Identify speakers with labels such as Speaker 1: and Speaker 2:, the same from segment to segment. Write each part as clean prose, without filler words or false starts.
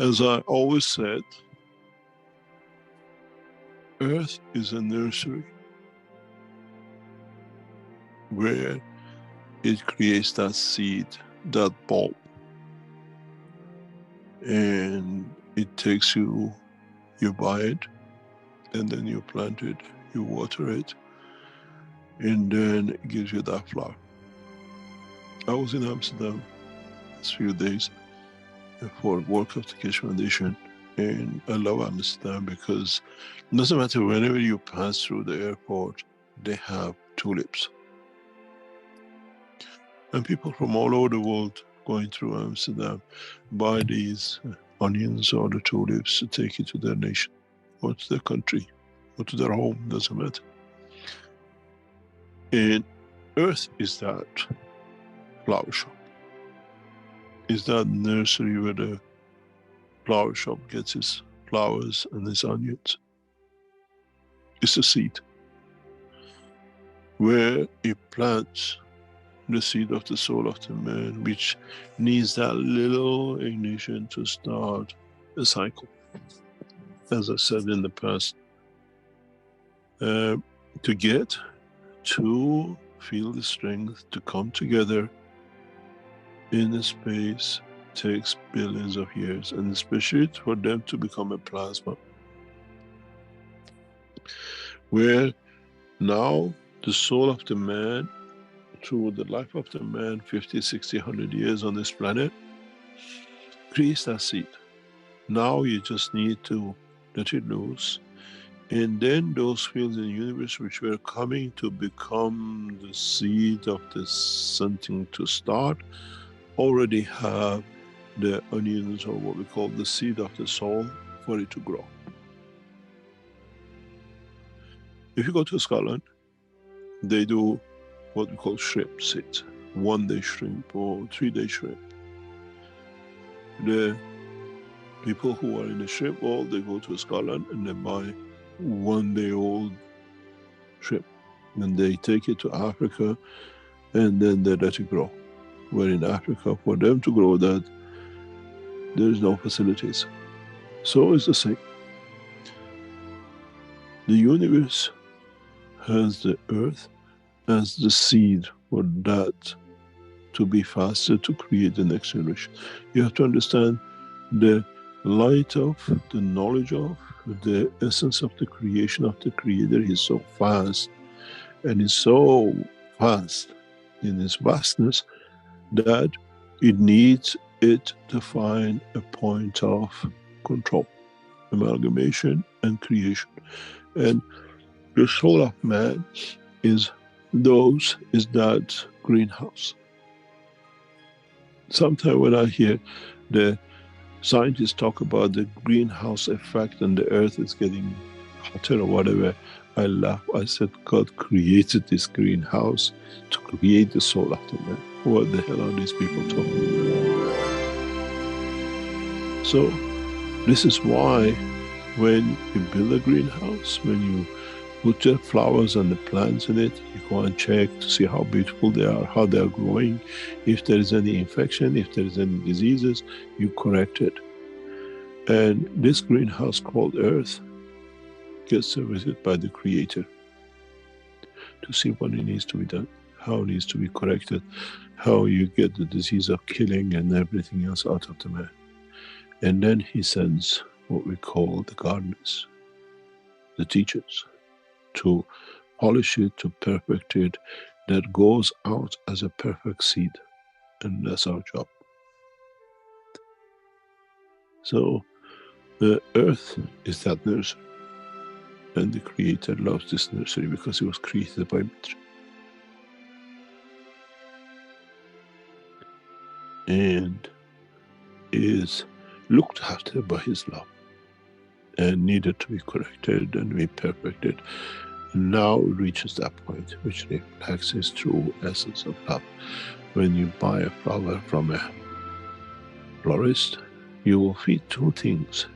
Speaker 1: As I always said, Earth is a nursery where it creates that seed, that bulb, and it takes you buy it, and then you plant it, you water it, and then it gives you that flower. I was in Amsterdam this few days for work of the Keshe Foundation, and I love Amsterdam because it doesn't matter, whenever you pass through the airport, they have tulips. And people from all over the world going through Amsterdam buy these onions or the tulips to take it to their nation or to their country or to their home, doesn't matter. And Earth is that flower shop. Is that nursery where the flower shop gets its flowers and its onions. It's a seed where it plants the seed of the soul of the man, which needs that little ignition to start a cycle. As I said in the past, to get to feel the strength to come together in a space takes billions of years, and especially for them to become a plasma, where now the soul of the man, through the life of the man, 50, 60, 100 years on this planet, creates that seed. Now you just need to let it loose. And then those fields in the universe which were coming to become the seed of the something to start, already have the onions, or what we call the seed of the soul, for it to grow. If you go to Scotland, they do what we call shrimp seeds, 1 day shrimp or 3 day shrimp. The people who are in the shrimp world, they go to Scotland and they buy 1 day old shrimp. And they take it to Africa and then they let it grow. Where in Africa, for them to grow that, there is no facilities. So it's the same. The universe has the earth as the seed for that to be faster to create the next generation. You have to understand the light of, the knowledge of, the essence of the creation of the Creator is so fast, and is so vast in its vastness that it needs it to find a point of control, amalgamation and creation. And the soul of man is that greenhouse. Sometimes when I hear the scientists talk about the greenhouse effect and the earth is getting hotter or whatever, I laugh. I said, God created this greenhouse to create the soul of the man. What the hell are these people talking about? So this is why when you build a greenhouse, when you put your flowers and the plants in it, you go and check to see how beautiful they are, how they are growing. If there is any infection, if there is any diseases, you correct it. And this greenhouse called Earth gets serviced by the Creator to see what it needs to be done, how it needs to be corrected, how you get the disease of killing and everything else out of the man. And then he sends what we call the gardeners, the teachers, to polish it, to perfect it, that goes out as a perfect seed. And that's our job. So the earth is that nursery. And the Creator loves this nursery because it was created by Mitra. And is looked after by his love and needed to be corrected and be perfected. Now reaches that point which reflects his true essence of love. When you buy a flower from a florist, you will feed two things.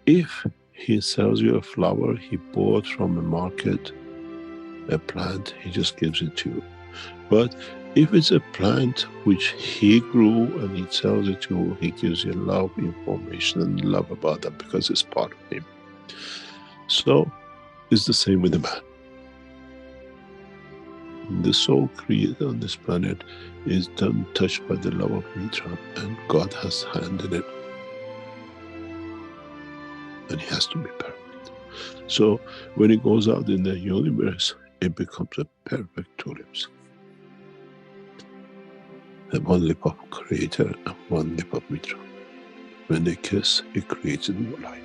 Speaker 1: If he sells you a flower he bought from a market, a plant, he just gives it to you. But If it's a plant which he grew and he tells it to you, he gives you love, information, and love about that because it's part of him. So it's the same with the man. The soul created on this planet is done, touched by the love of Mitra, and God has hand in it. And he has to be perfect. So when it goes out in the universe, it becomes a perfect tulips. And one lip of Creator and one lip of Mitra. When they kiss, it creates a new life.